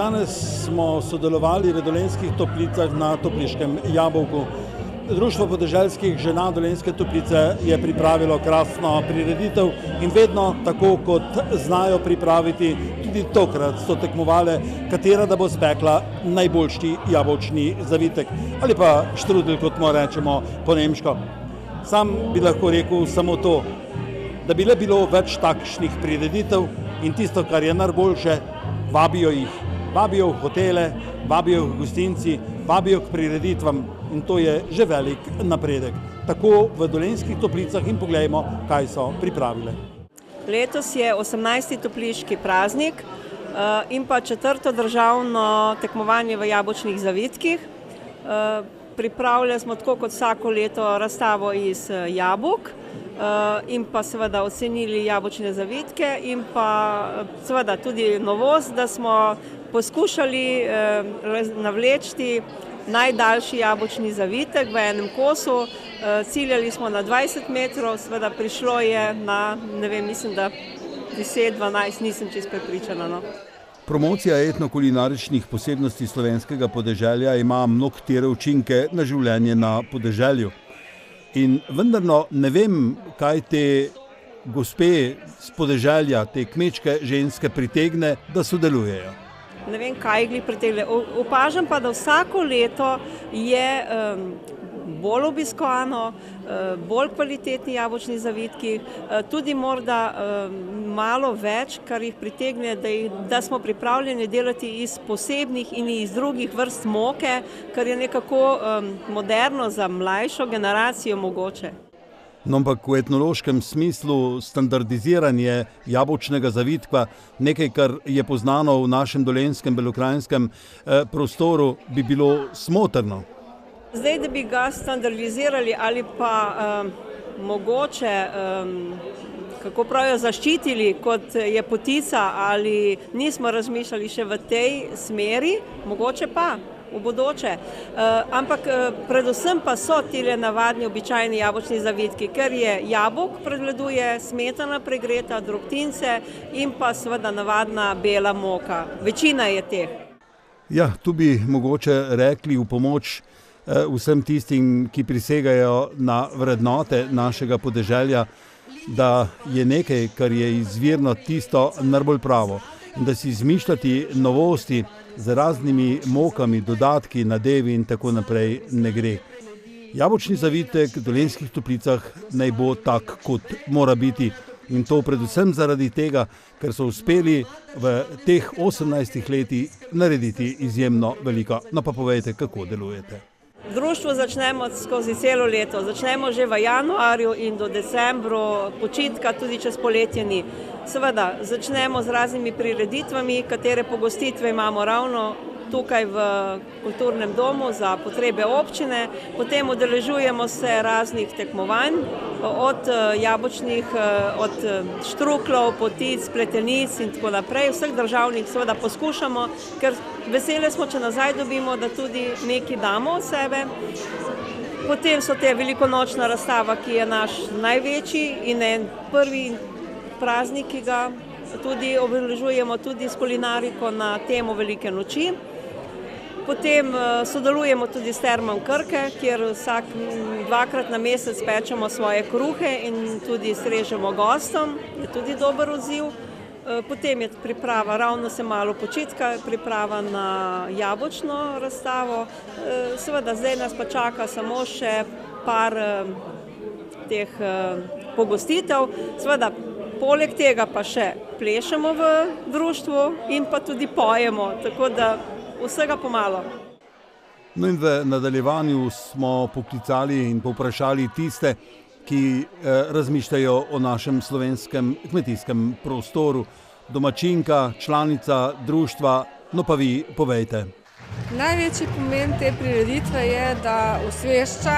Danes smo sodelovali v Dolenjskih Toplicah na Topliškem jabolku. Društvo podeželskih žena Dolenjske Toplice je pripravilo krasno prireditev in vedno tako, kot znajo pripraviti, tudi tokrat so tekmovale, katera da bo spekla najboljši jabolčni zavitek ali pa štrudel, kot mu rečemo po nemško. Sam bi lahko rekel samo to, da bi le bilo več takšnih prireditev in tisto, kar je najboljše, vabijo jih. Vabijo v hotele, vabijo v gostinci, vabijo k prireditvam in to je že velik napredek. Tako v Dolenjskih Toplicah in poglejmo, kaj so pripravile. Letos je 18. topliški praznik in pa 4. državno tekmovanje v jabolčnih zavitkih. Pripravili smo tako kot vsako leto razstavo iz jabolk in pa seveda ocenili jabolčne zavitke in pa seveda tudi novost, da smo poskušali navleči najdaljši jabolčni zavitek v enem kosu. Ciljali smo na 20 metrov, seveda prišlo je na, ne vem, mislim, da 10-12, nisem čisto prepričana. No. Promocija etnokulinaričnih posebnosti slovenskega podeželja ima mnogotere učinke na življenje na podeželju. In vendarno ne vem, kaj te gospe z podeželja, te kmečke ženske pritegne, da sodelujejo. Ne vem, kaj jih pritegne. Opažam pa, da vsako leto je bolj obiskovano, bolj kvalitetni jabolčni zavitki, tudi morda malo več, kar jih pritegne, da smo pripravljeni delati iz posebnih in iz drugih vrst moke, kar je nekako moderno za mlajšo generacijo mogoče. No, ampak v etnološkem smislu standardiziranje jabolčnega zavitka, nekaj, kar je poznano v našem dolenjskem, belokranjskem prostoru, bi bilo smotrno. Zdaj, da bi ga standardizirali ali pa mogoče, kako pravijo, zaščitili, kot je potica, ali nismo razmišljali še v tej smeri, mogoče pa v bodoče. Ampak predvsem pa so tile navadni, običajni jabolčni zavitki, ker je jabolk prevladuje, smetana pregreta, drobtince in pa seveda navadna bela moka. Večina je teh. Ja, tu bi mogoče rekli v pomoč vsem tistim, ki prisegajo na vrednote našega podeželja, da je nekaj, kar je izvirno tisto najbolj pravo in da si izmišljati novosti z raznimi mokami, dodatki, nadevi in tako naprej ne gre. Jabolčni zavitek v Dolenjskih Toplicah naj bo tak, kot mora biti, in to predvsem zaradi tega, ker so uspeli v teh 18 letih narediti izjemno veliko. No pa povejte, kako delujete. Društvo začnemo skozi celo leto. Začnemo že v januarju in do decembru, počitka tudi čez poletje ni. Seveda, začnemo z raznimi prireditvami, katere pogostitve imamo ravno tukaj v kulturnem domu za potrebe občine. Potem udeležujemo se raznih tekmovanj, od jabolčnih, od štruklov, potic, pletenic in tako naprej. Vseh državnih seveda poskušamo, ker vesele smo, če nazaj dobimo, da tudi nekaj damo od sebe. Potem so te velikonočna razstava, ki je naš največji in en prvi praznik, ki ga tudi obeležujemo tudi s kulinariko na temo Velike noči. Potem sodelujemo tudi s Termom Krke, kjer vsak dvakrat na mesec pečemo svoje kruhe in tudi strežemo gostom, je tudi dober odziv. Potem je priprava, ravno se malo počitka, priprava na jabolčno razstavo. Seveda zdaj nas pa čaka samo še par teh pogostitev. Seveda poleg tega pa še plešemo v društvu in pa tudi pojemo, tako da vsega pomalo. No in v nadaljevanju smo poklicali in povprašali tiste, ki razmišljajo o našem slovenskem kmetijskem prostoru. Domačinka, članica društva, no pa vi povejte. Največji pomen te prireditve je, da osvešča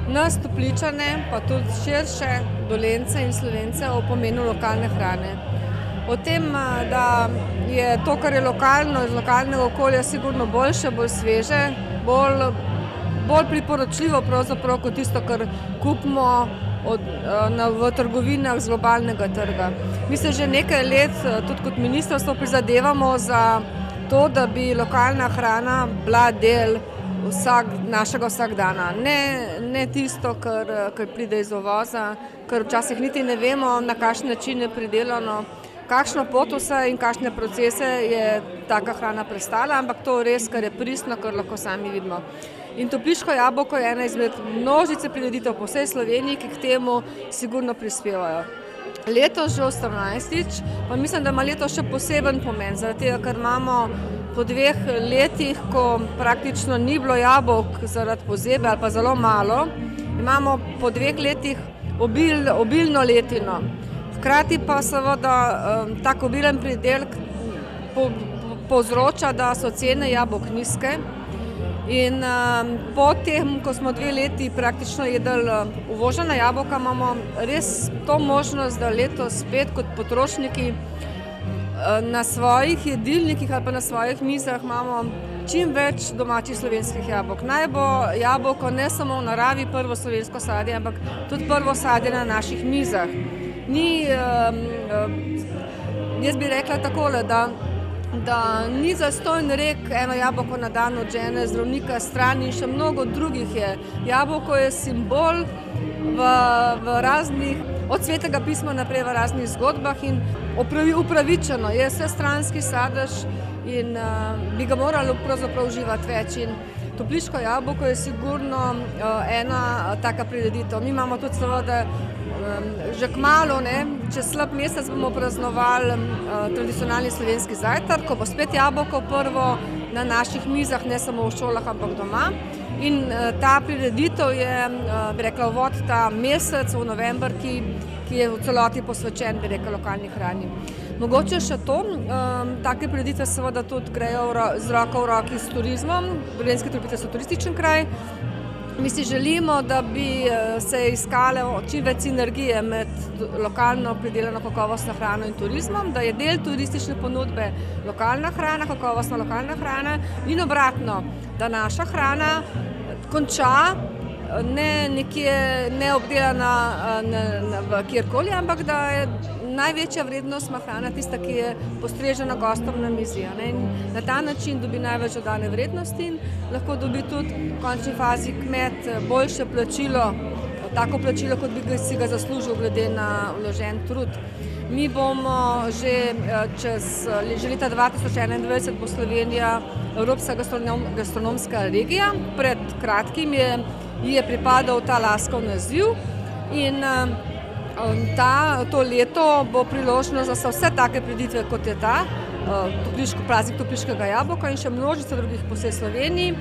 nas Topličane, pa tudi širše Dolence in Slovence o pomenu lokalne hrane. O tem, da je to, kar je lokalno, iz lokalnega okolja sigurno boljše, bolj sveže, bolj priporočljivo pravzaprav kot tisto, kar kupimo v trgovinah z globalnega trga. Mi se že nekaj let tudi kot ministrstvo prizadevamo za to, da bi lokalna hrana bila del našega vsakdana. Ne tisto, kar pride iz uvoza, ker včasih niti ne vemo, na kakšen način je pridelano, kakšno pot vse in kakšne procese je taka hrana prestala, ampak to res, kar je pristno, kar lahko sami vidimo. In topliško jabolko je ena izmed množice prireditev po vsej Sloveniji, ki k temu sigurno prispevajo. Letos že 18. pa mislim, da ima letos še poseben pomen, zaradi tega, ker imamo po 2 letih, ko praktično ni bilo jabolk zaradi pozebe ali pa zelo malo, imamo po 2 letih obilno letino. Hkrati pa seveda tak obilen pridelek povzroča, da so cene jabolk nizke. In po tem, ko smo 2 leti praktično jedli uvožena jabolka, imamo res to možnost, da letos spet kot potrošniki na svojih jedilnikih ali pa na svojih mizah imamo čim več domačih slovenskih jabolk. Naj bo jabolko ne samo v naravi prvo slovensko sadje, ampak tudi prvo sadje na naših mizah. Jaz bi rekla takole, da ni zastonj rek eno jabolko na dan od žene, zdravnika stran in še mnogo drugih je. Jabolko je simbol v raznih, od Svetega pisma naprej v raznih zgodbah in upravičeno je vsestranski sadež in bi ga morali pravzaprav uživati več. In topliško jabolko je sigurno ena taka prireditev. Mi imamo tudi seveda že kmalu, čez slab mesec bomo praznovali tradicionalni slovenski zajtrk, ko bo spet jabolko prvo na naših mizah, ne samo v šolah, ampak doma. In ta prireditev je, bi rekla, uvod ta mesec v november, ki je v celoti posvečen, bi rekla, lokalni hrani. Mogoče še to, take prireditve seveda tudi grejo z roko v roki s turizmom. Dolenjske Toplice so turističen kraj. Mi si želimo, da bi se iskale čim več sinergije med lokalno pridelano kakovostno hrano in turizmom, da je del turistične ponudbe lokalna hrana, kakovostna lokalna hrana in obratno, da naša hrana konča ne nekje neobdelana kjerkoli, ampak da je največja vrednost ima hrana tista, ki je postrežena gostom na mizi. In na ta način dobi največ dodane vrednosti in lahko dobi tudi v končni fazi kmet boljše plačilo, tako plačilo, kot bi si ga zaslužil glede na vložen trud. Mi bomo že leta 2021 bo Slovenija Evropska gastronomska regija. Pred kratkim je pripadal ta laskov naziv in to leto bo priložnost, da se vse take prireditve, kot je ta, praznik topliškega jabolka in še množica drugih po vsej Sloveniji,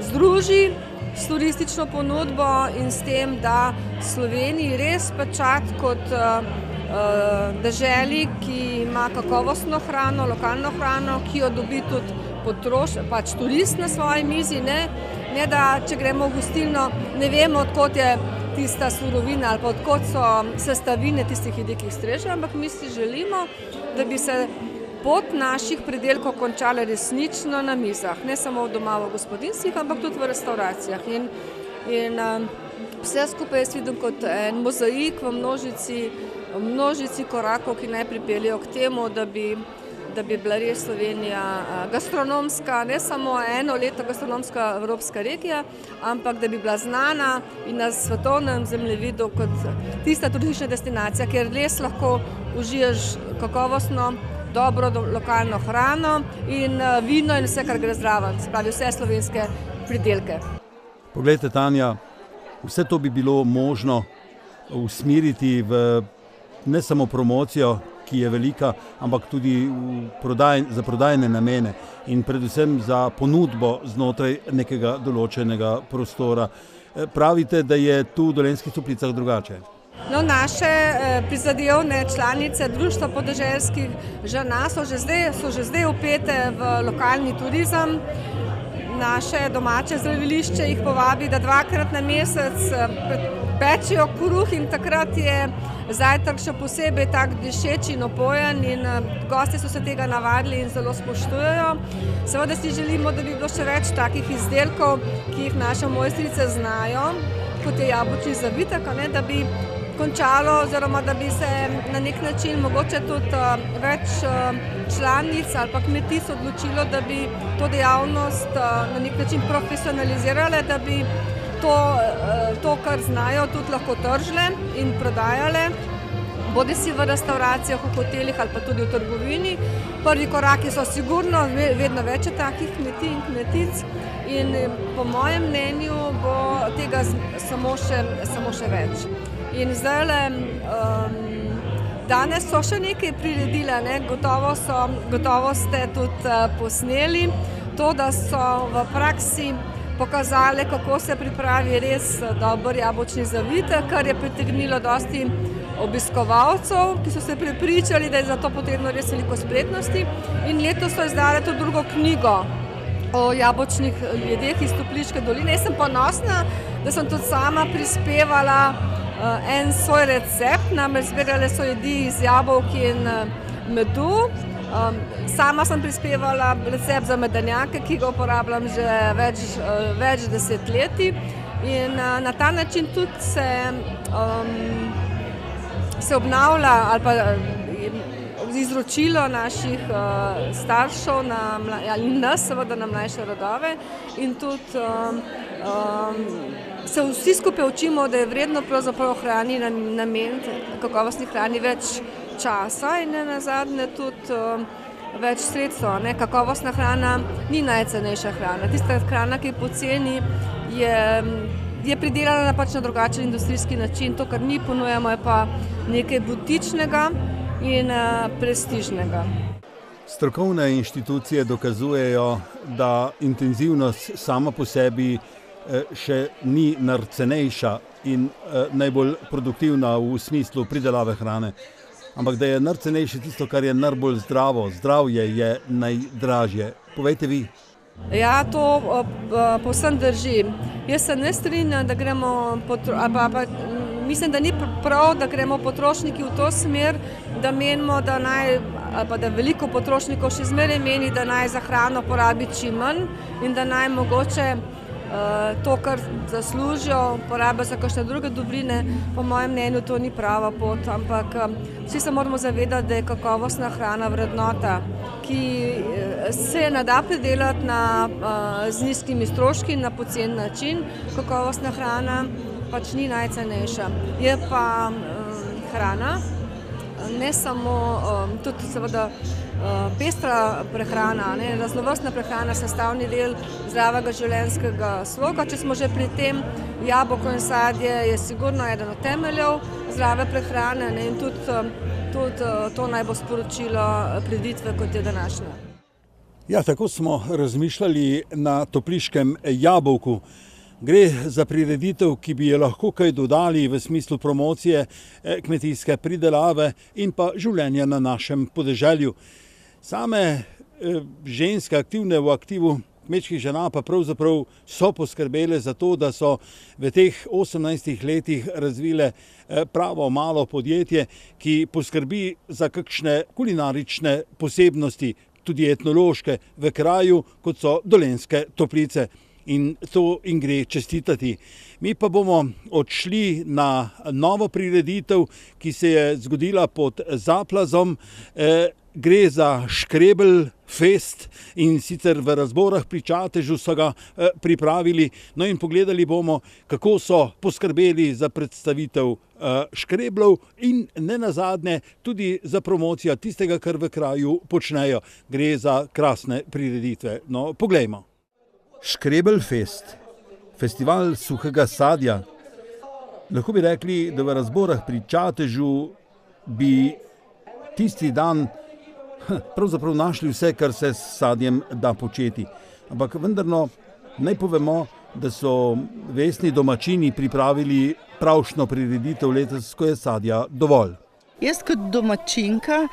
združi s turistično ponudbo in s tem, da Sloveniji res pečat kot deželi, ki ima kakovostno hrano, lokalno hrano, ki jo dobi tudi turist na svoji mizi, ne da če gremo v gostilno, ne vemo, odkot je tista surovina ali pa odkot so sestavine tistih jedi, ki jih strežejo, ampak mi si želimo, da bi se pot naših pridelkov končala resnično na mizah, ne samo doma v gospodinjstvih, ampak tudi v restauracijah. In vse skupaj jaz vidim kot en mozaik v množici korakov, ki naj pripeljejo k temu, da bi bila res Slovenija gastronomska, ne samo eno leto gastronomska evropska regija, ampak da bi bila znana in na svetovnem zemljevidu kot tista turistična destinacija, kjer res lahko uživaš kakovostno, dobro lokalno hrano in vino in vse, kar gre zraven, se pravi vse slovenske pridelke. Poglejte, Tanja, vse to bi bilo možno usmeriti v ne samo promocijo, ki je velika, ampak tudi za prodajne namene in predvsem za ponudbo znotraj nekega določenega prostora. Pravite, da je tu v Dolenjskih Toplicah drugače? No, naše prizadevne članice Društva podeželskih žena so že zdaj vpete v lokalni turizem. Naše domače zdravilišče jih povabi, da 2-krat na mesec pečijo kruh in takrat je zajtrk še posebej tak dišeč in opojen in gosti so se tega navadili in zelo spoštujejo. Seveda si želimo, da bi bilo še več takih izdelkov, ki jih naše mojstrice znajo, kot je jabolčni zavitek, da bi končalo, oziroma da bi se na nek način mogoče tudi več članic ali pa kmetic odločilo, da bi to dejavnost na nek način profesionalizirale, da bi to, kar znajo, tudi lahko tržile in prodajale, bodisi v restauracijah, v hotelih ali pa tudi v trgovini. Prvi koraki so sigurno, vedno več takih kmetij in kmetic in po mojem mnenju bo tega samo še več. In zdajle, danes so še nekaj priredile, ne? Gotovo ste tudi posneli to, da so v praksi pokazali, kako se pripravi res dober jabolčni zavitek, kar je pritegnilo dosti obiskovalcev, ki so se prepričali, da je za to potrebno res veliko spretnosti. In letos so izdali tudi drugo knjigo o jabolčnih jedeh iz Topliške doline. Jaz sem ponosna, da sem tudi sama prispevala en svoj recept, namreč zbirale so jedi iz jabolk in medu. Sama sem prispevala recept za medenjake, ki ga uporabljam že več desetletij in na ta način tudi se obnavlja ali pa izročilo naših staršev in nas seveda na mlajše rodove in tudi se vsi skupaj učimo, da je vredno pravzaprav hrani nameniti kakovostni hrani več časa in nazadnje tudi več sredstev. Kakovostna hrana ni najcenejša hrana. Tista hrana, ki je poceni, je pridelana pač na drugačen industrijski način. To, kar mi ponujamo, je pa nekaj butičnega in prestižnega. Strokovne inštitucije dokazujejo, da intenzivnost sama po sebi še ni najcenejša in najbolj produktivna v smislu pridelave hrane. Ampak da je najcenejše tisto, kar je najbolj zdravo. Zdravje je najdražje. Povejte vi. Ja, to povsem drži. Jaz se ne strinjam, da gremo, mislim, da ni prav, da gremo potrošniki v to smer, da menimo, da veliko potrošnikov še zmeraj meni, da naj za hrano porabi čim manj in da naj mogoče to, kar zaslužijo, porabijo za kakšne druge dobrine. Po mojem mnenju to ni prava pot, ampak vsi se moramo zavedati, da je kakovostna hrana vrednota, ki se ne da pridelati z nizkimi stroški na pocen način. Kakovostna hrana pač ni najcenejša. Je pa hrana, ne samo, tudi seveda pestra prehrana, raznovrstna prehrana, sestavni del zdravega življenjskega sloga. Če smo že pri tem, jabolko in sadje je sigurno eden od temeljev zdrave prehrane in tudi to naj bo sporočilo prireditve, kot je današnja. Ja, tako smo razmišljali na Topliškem jabolku. Gre za prireditev, ki bi je lahko kaj dodali v smislu promocije kmetijske pridelave in pa življenja na našem podeželju. Same ženske aktivne v aktivu kmečkih žena pa pravzaprav so poskrbele za to, da so v teh 18 letih razvile pravo malo podjetje, ki poskrbi za kakšne kulinarične posebnosti, tudi etnološke, v kraju, kot so Dolenjske Toplice. In to jim gre čestitati. Mi pa bomo odšli na novo prireditev, ki se je zgodila pod Zaplazom. Gre za Škrebel fest in sicer v Razborah pri Čatežu so ga pripravili. No in pogledali bomo, kako so poskrbeli za predstavitev škreblov in nenazadnje tudi za promocijo tistega, kar v kraju počnejo. Gre za krasne prireditve. No, poglejmo. Škrebelfest, festival suhega sadja. Lahko bi rekli, da v Razborah pri Čatežu bi tisti dan pravzaprav našli vse, kar se s sadjem da početi. Ampak vendarno naj povemo, da so vestni domačini pripravili pravšno prireditev letos, ko je sadja dovolj. Jaz kot domačinka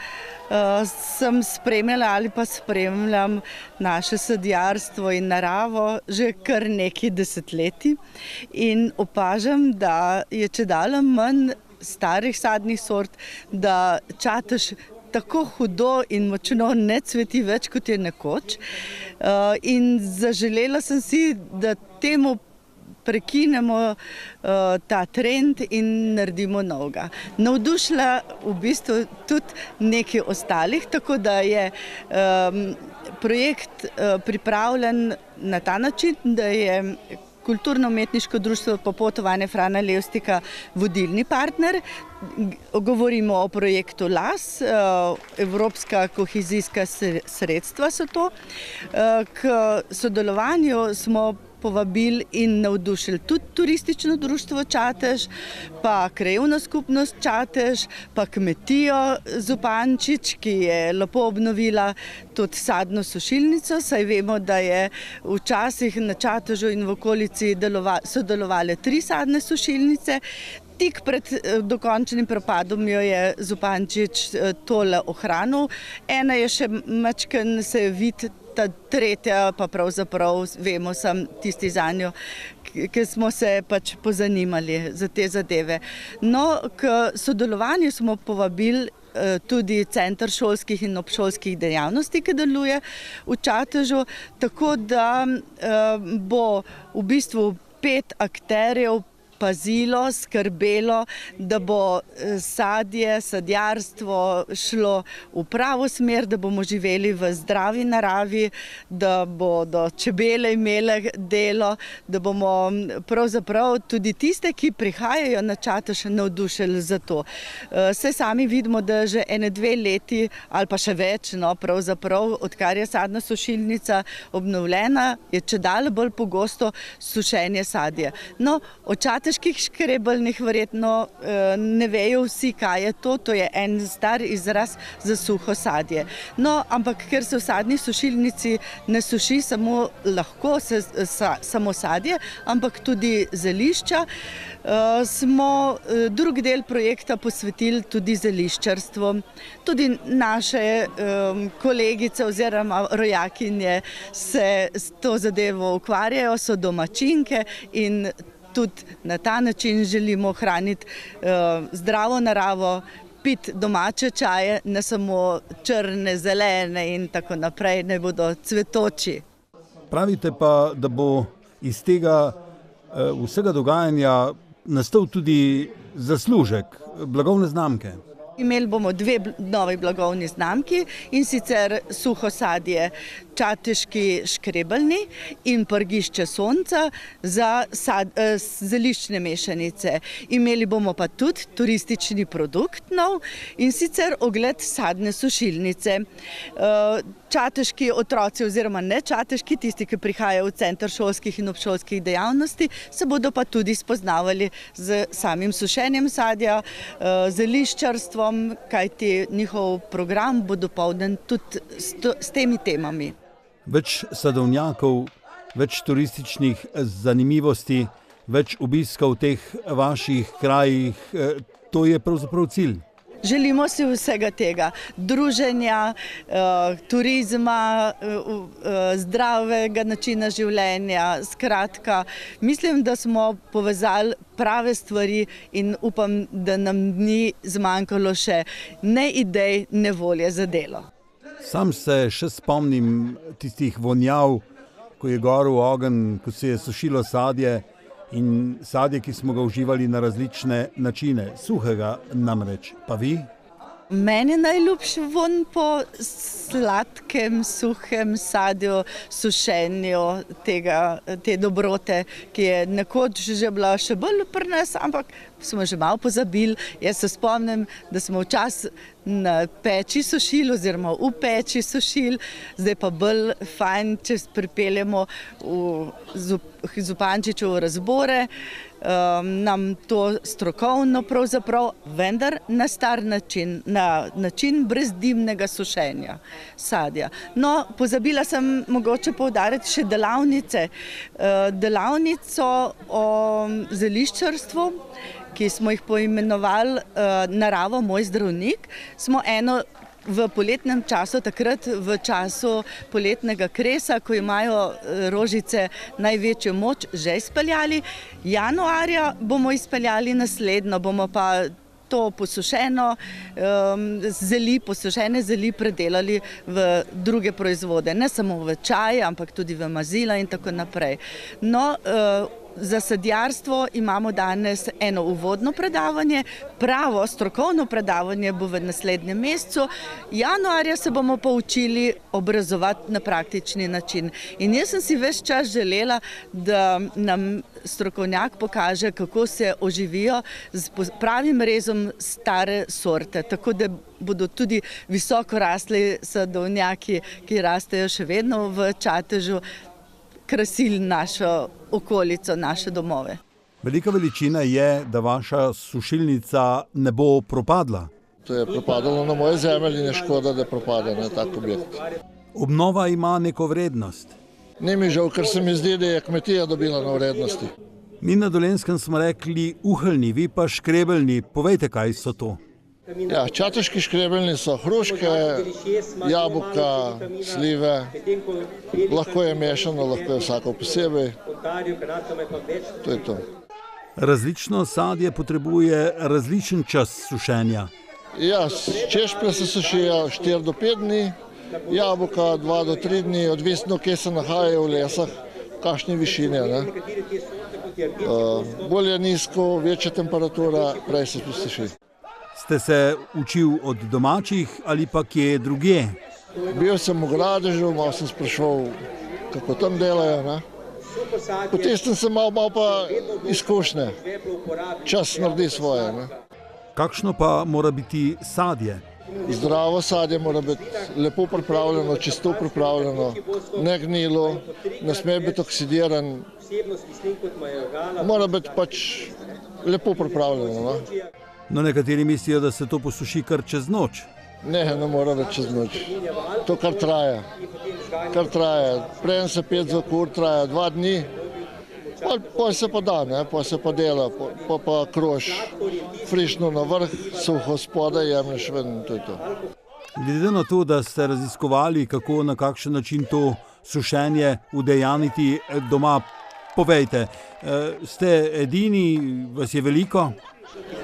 sem spremljala ali pa spremljam naše sadjarstvo in naravo že kar nekaj desetletij in opažam, da je čedalje manj starih sadnih sort, da Čatež tako hudo in močno ne cveti več, kot je nekoč. In zaželela sem si, da temu prekinemo ta trend in naredimo novega. Navdušila v bistvu tudi nekaj ostalih, tako da je projekt pripravljen na ta način, da je Kulturno-umetniško društvo Popotovanje Frana Levstika vodilni partner. Govorimo o projektu LAS, evropska kohezijska sredstva so to. K sodelovanju smo povabili in navdušili tudi turistično društvo Čatež, pa krajevno skupnost Čatež, pa kmetijo Zupančič, ki je lepo obnovila tudi sadno sušilnico, saj vemo, da je včasih na Čatežu in v okolici sodelovale 3 sadne sušilnice. Tik pred dokončnim propadom jo je Zupančič tole ohranil. Ena je še mačken se vidi, ta tretja pa pravzaprav vemo sam tisti zanjo, ki smo se pač pozanimali za te zadeve. No, k sodelovanju smo povabili tudi Center šolskih in obšolskih dejavnosti, ki deluje v Čatežu, tako da bo v bistvu 5 akterjev pazilo, skrbelo, da bo sadje, sadjarstvo šlo v pravo smer, da bomo živeli v zdravi naravi, da bodo čebele imele delo, da bomo pravzaprav tudi tiste, ki prihajajo na Čatež, navdušili za to. Saj sami vidimo, da že 1-2 leti ali pa še več, no, pravzaprav, odkar je sadna sušilnica obnovljena, je čedalje bolj pogosto sušenje sadje. No, o čateških škrebelnih verjetno ne vejo vsi, kaj je to. To je en star izraz za suho sadje. No, ampak ker se v sadni sušilnici ne suši samo sadje, ampak tudi zelišča, smo drug del projekta posvetili tudi zeliščarstvu. Tudi naše kolegice oziroma rojakinje se s to zadevo ukvarjajo, so domačinke in tudi na ta način želimo ohraniti zdravo naravo, piti domače čaje, ne samo črne, zelene in tako naprej, ne bodo cvetoči. Pravite pa, da bo iz tega vsega dogajanja nastal tudi zaslužek, blagovne znamke. Imeli bomo 2 novi blagovni znamki, in sicer suho sadje Čateški škrebelni in Prgišče sonca za zeliščne mešanice. Imeli bomo pa tudi turistični produkt nov, in sicer ogled sadne sušilnice. Čateški otroci oziroma ne čateški, tisti, ki prihajajo v Center šolskih in obšolskih dejavnosti, se bodo pa tudi spoznavali z samim sušenjem sadja, zeliščarstvom, kajti njihov program bo dopolnjen tudi s temi temami. Več sadovnjakov, več turističnih zanimivosti, več obiskov v teh vaših krajih, to je pravzaprav cilj. Želimo si vsega tega, druženja, turizma, zdravega načina življenja, skratka, mislim, da smo povezali prave stvari in upam, da nam ni zmanjkalo še ne idej, ne volje za delo. Sam se še spomnim tistih vonjav, ko je gorel ogenj, ko se je sušilo sadje in sadje, ki smo ga uživali na različne načine, suhega namreč. Pa vi? Meni najljubši vonj po sladkem, suhem sadju, sušenju te dobrote, ki je nekoč že bila še bolj pri nas, ampak smo že malo pozabili. Jaz se spomnim, da smo včasih na peči sušili oziroma v peči sušili, zdaj pa bolj fajn, če pripeljemo v Zupančičevo razbore, nam to strokovno pravzaprav, vendar na star način, na način brezdimnega sušenja sadja. No, pozabila sem mogoče poudariti še delavnice. Delavnico o zeliščarstvu, ki smo jih poimenovali Narava, moj zdravnik, smo eno v poletnem času, takrat v času poletnega kresa, ko imajo rožice največjo moč, že izpeljali. Januarja bomo izpeljali naslednjo, bomo pa to posušene zeli predelali v druge proizvode, ne samo v čaj, ampak tudi v mazila in tako naprej. No, Za sadjarstvo imamo danes eno uvodno predavanje, pravo strokovno predavanje bo v naslednjem mesecu. Januarja se bomo poučili obrazovati na praktični način. In jaz sem si ves čas želela, da nam strokovnjak pokaže, kako se oživijo z pravim rezom stare sorte, tako da bodo tudi visoko rasli sadovnjaki, ki rastejo še vedno v Čatežu, krasili našo okolico, naše domove. Velika veličina je, da vaša sušilnica ne bo propadla. To je propadalo na moje zemlji in je škoda, da propada na tak objekt. Obnova ima neko vrednost. Ni mi žal, ker se mi zdi, da je kmetija dobila na vrednosti. Mi na Dolenjskem smo rekli uheljni, vi pa škrebeljni. Povejte, kaj so to? Ja, čateški škrebeljni so hruške, jabolka, slive. Lahko je mešano, lahko je vsako posebej. To je to. Različno sadje potrebuje različen čas sušenja. Ja, češplje se sušijo 4 do 5 dni, jabolka 2 do 3 dni, odvisno, kje se nahajajo v lesah, kakšne višine. Bolje nizko, večja temperatura, prej se posuši. Ste se učil od domačih ali pa kje drugje? Bil sem v Gradežu, malo sem spraševal, kako tam delajo. Potem sem malo pa izkušnje. Čas naredi svoje. Kakšno pa mora biti sadje? Zdravo sadje mora biti lepo pripravljeno, čisto pripravljeno, ne gnilo, ne sme biti oksidiran. Mora biti pač lepo pripravljeno. No, nekateri mislijo, da se to posuši kar čez noč. Ne mora biti čez noč. To kar traja. Preden se pet za kur, traja 2 dni, pa se pa da, pa se pa dela, pa krož frišno na vrh, suho spodaj, jemlješ ven, to je to. Glede na to, da ste raziskovali, kako na kakšen način to sušenje udejaniti doma, povejte, ste edini, vas je veliko?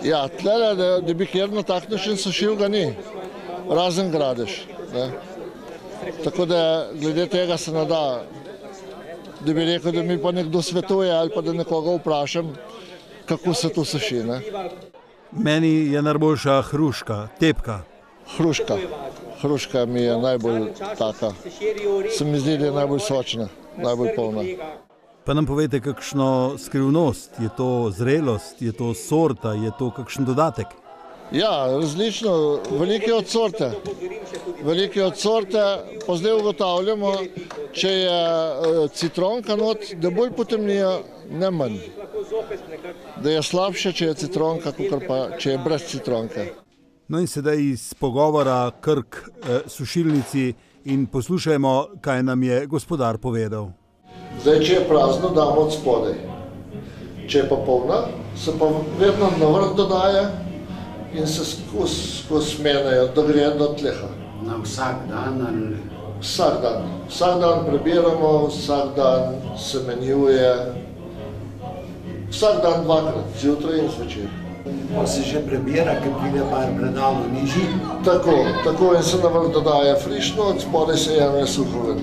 Ja, tlele, da bi kjer na tak način sušil, ga ni, razen Gradež. Tako da glede tega se ne da, da bi rekel, da mi pa nekdo svetuje ali pa da nekoga vprašam, kako se to suši. Meni je najboljša hruška, tepka. Hruška mi je najbolj taka, se mi zdi, da je najbolj sočna, najbolj polna. Pa nam povejte, kakšno skrivnost, je to zrelost, je to sorta, je to kakšen dodatek? Ja, različno, velike od sorte, pa zdaj ugotavljamo, če je citronka not, da bolj potemnija, ne manj. Da je slabše, če je citronka, kot pa če je brez citronke. No in sedaj iz pogovora Krk sušilnici in poslušajmo, kaj nam je gospodar povedal. Zdaj, če je prazno, damo od spodaj. Če je pa polna, se pa vedno na vrh dodaja in se skozi menejo, da gre do tleha. Na vsak dan ali? Vsak dan. Vsak dan prebiramo, vsak dan se menjuje. Vsak dan 2-krat, zjutraj in zvečer. Pa se že prebira, ker pride par predalno nižji? Tako in se na vrh dodaja frišno, od spodaj se jemlje suho ven.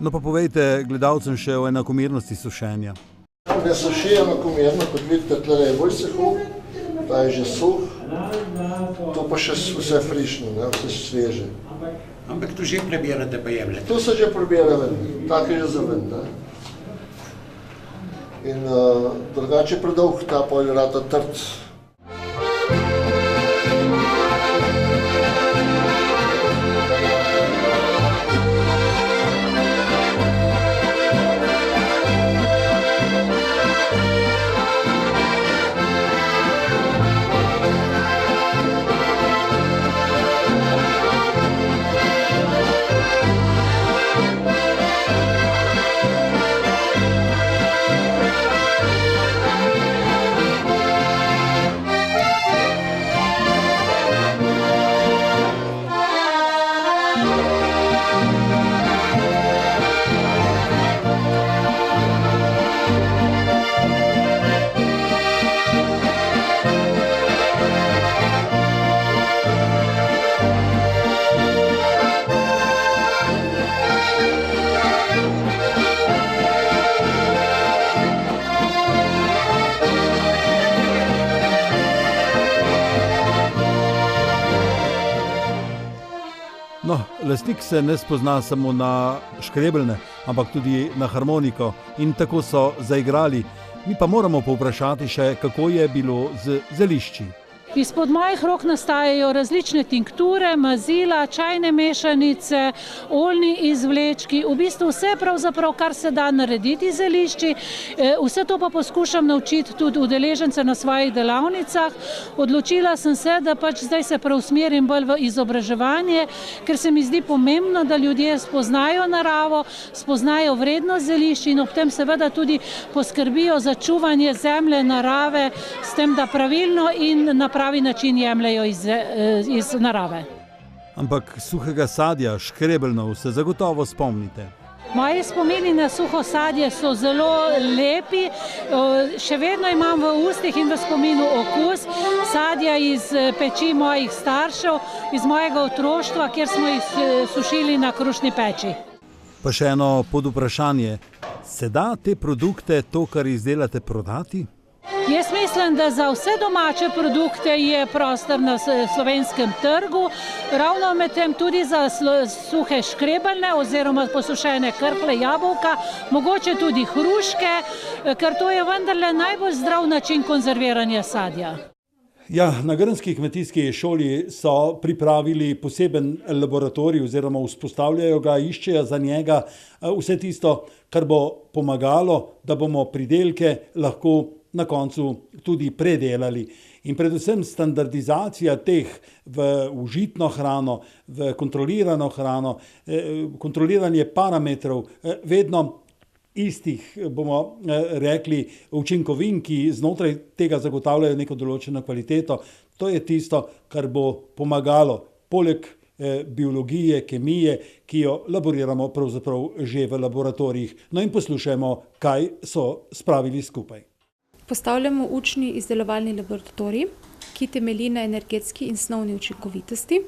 No pa povejte gledalcem še o enakomernosti sušenja. Ne suši enakomerno, kot vidite, tle je bolj suh, ta je že suh, to pa še vse frišno, vse sveže. Ampak tu že prebirate pa jemljete? Tu se že prebira ven, tak je že za ven. In drugače predolg ta polj rata trd. No, lastnik se ne spozna samo na škrebeljne, ampak tudi na harmoniko in tako so zaigrali. Mi pa moramo povprašati še, kako je bilo z zelišči. Izpod mojih rok nastajajo različne tinkture, mazila, čajne mešanice, oljni izvlečki, v bistvu vse pravzaprav, kar se da narediti z zelišči. Vse to pa poskušam naučiti tudi udeležence na svojih delavnicah. Odločila sem se, da pač zdaj se preusmerim bolj v izobraževanje, ker se mi zdi pomembno, da ljudje spoznajo naravo, spoznajo vrednost zelišč in ob tem seveda tudi poskrbijo za čuvanje zemlje, narave, s tem, da pravilno in na pravi način jemljajo iz narave. Ampak suhega sadja, škrebeljnov, se zagotovo spomnite. Moji spomini na suho sadje so zelo lepi, še vedno imam v ustih in v spominu okus sadja iz peči mojih staršev, iz mojega otroštva, kjer smo jih sušili na krušni peči. Pa še eno podvprašanje. Se da te produkte, to, kar izdelate, prodati? Jaz mislim, da za vse domače produkte je prostor na slovenskem trgu, ravno medtem tudi za suhe škrebeljne oziroma posušene krhlje, jabolka, mogoče tudi hruške, ker to je vendarle najbolj zdrav način konzerviranja sadja. Ja, na Grmski kmetijski šoli so pripravili poseben laboratorij oziroma vzpostavljajo ga, iščejo za njega vse tisto, kar bo pomagalo, da bomo pridelke lahko na koncu tudi predelali. In predvsem standardizacija teh v užitno hrano, v kontrolirano hrano, kontroliranje parametrov, vedno istih, bomo rekli, učinkovin, ki znotraj tega zagotavljajo neko določeno kvaliteto. To je tisto, kar bo pomagalo, poleg biologije, kemije, ki jo laboriramo pravzaprav že v laboratorijih. No in poslušajmo, kaj so spravili skupaj. Postavljamo učni izdelovalni laboratorij, ki temelji na energetski in snovni učinkovitosti.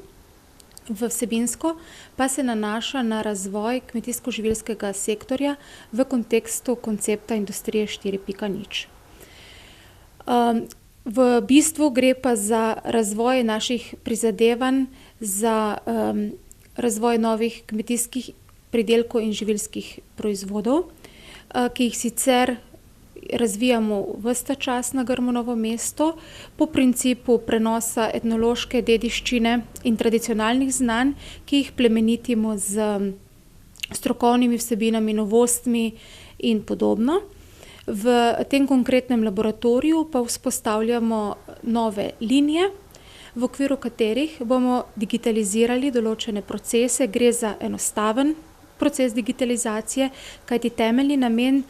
Vsebinsko pa se nanaša na razvoj kmetijsko-živilskega sektorja v kontekstu koncepta industrije 4.0. V bistvu gre pa za razvoj naših prizadevanj za razvoj novih kmetijskih pridelkov in živilskih proizvodov, ki jih sicer razvijamo ves ta čas na Grmu Novo mesto po principu prenosa etnološke dediščine in tradicionalnih znanj, ki jih plemenitimo z strokovnimi vsebinami, novostmi in podobno. V tem konkretnem laboratoriju pa vzpostavljamo nove linije, v okviru katerih bomo digitalizirali določene procese. Gre za enostaven proces digitalizacije, kajti temeljni namen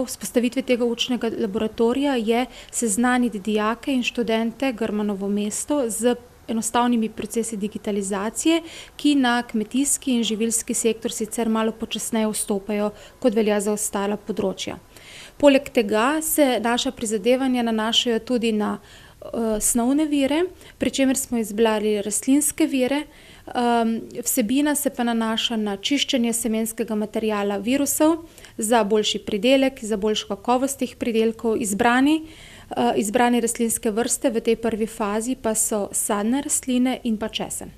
vzpostavitve tega učnega laboratorija je seznaniti dijake in študente Grma Novo mesto z enostavnimi procesi digitalizacije, ki na kmetijski in živilski sektor sicer malo počasneje vstopajo, kot velja za ostala področja. Poleg tega se naša prizadevanja nanašajo tudi na snovne vire, pri čemer smo izbrali rastlinske vire. Vsebina se pa nanaša na čiščenje semenskega materiala virusov za boljši pridelek, za boljšo kakovost teh pridelkov. Izbrane rastlinske vrste v tej prvi fazi pa so sadne rastline in pa česen.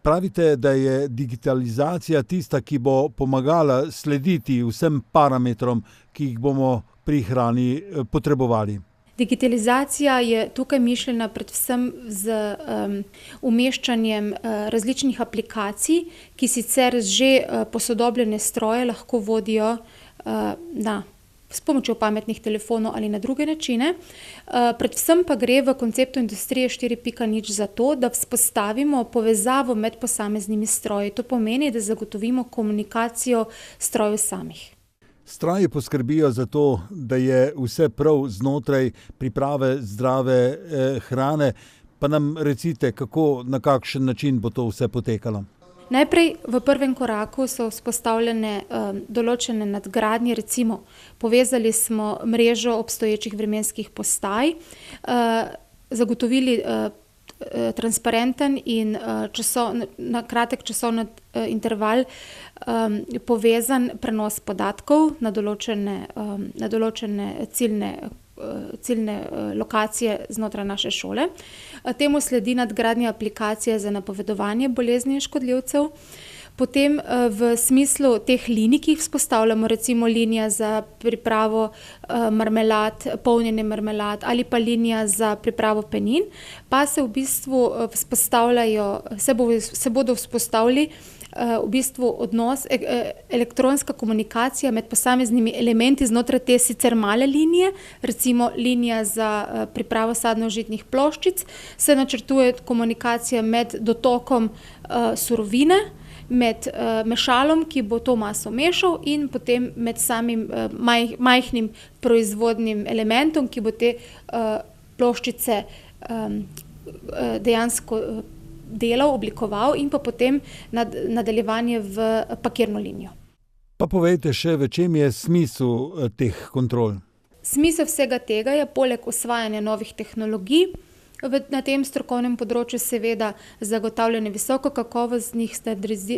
Pravite, da je digitalizacija tista, ki bo pomagala slediti vsem parametrom, ki jih bomo pri hrani potrebovali. Digitalizacija je tukaj mišljena predvsem z umeščanjem različnih aplikacij, ki sicer že posodobljene stroje lahko vodijo s pomočjo pametnih telefonov ali na druge načine. Predvsem pa gre v konceptu industrije 4.0 za to, da vzpostavimo povezavo med posameznimi stroji. To pomeni, da zagotovimo komunikacijo strojev samih. Stroji poskrbijo za to, da je vse prav znotraj priprave zdrave hrane. Pa nam recite, kako, na kakšen način bo to vse potekalo? Najprej v prvem koraku so vzpostavljene določene nadgradnje, recimo povezali smo mrežo obstoječih vremenskih postaj, zagotovili transparenten in na kratek časovni interval povezan prenos podatkov na določene ciljne ciljne lokacije znotraj naše šole. Temu sledi nadgradnja aplikacije za napovedovanje bolezni in škodljivcev. Potem v smislu teh linij, ki jih vzpostavljamo, recimo linija za pripravo marmelad, polnjenje marmelad ali pa linija za pripravo penin, pa se v bistvu se bodo vzpostavili v bistvu odnos, elektronska komunikacija med posameznimi elementi znotraj te sicer male linije, recimo linija za pripravo sadno-žitnih ploščic, se načrtuje komunikacija med dotokom surovine, med mešalom, ki bo to maso mešal, in potem med samim majhnim proizvodnim elementom, ki bo te ploščice dejansko delal, oblikoval, in pa potem nadaljevanje v pakirno linijo. Pa povejte še, v čem je smisel teh kontrol? Smisel vsega tega je poleg osvajanja novih tehnologij na tem strokovnem področju seveda zagotavljanje visoko kakovostnih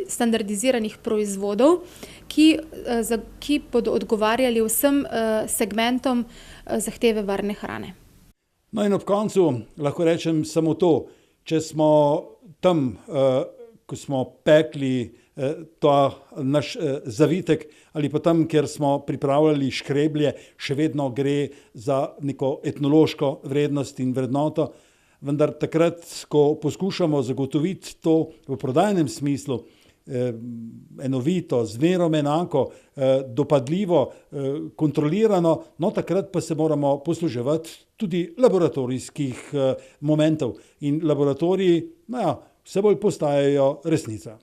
standardiziranih proizvodov, ki bodo odgovarjali vsem segmentom zahteve varne hrane. No in ob koncu lahko rečem samo to, če smo tam, ko smo pekli ta naš zavitek, ali pa tam, kjer smo pripravljali škreblje, še vedno gre za neko etnološko vrednost in vrednoto, vendar takrat, ko poskušamo zagotoviti to v prodajnem smislu, enovito, zmerom enako, dopadljivo, kontrolirano, no takrat pa se moramo posluževati tudi laboratorijskih momentov. In laboratoriji, vse bolj postajajo resnica.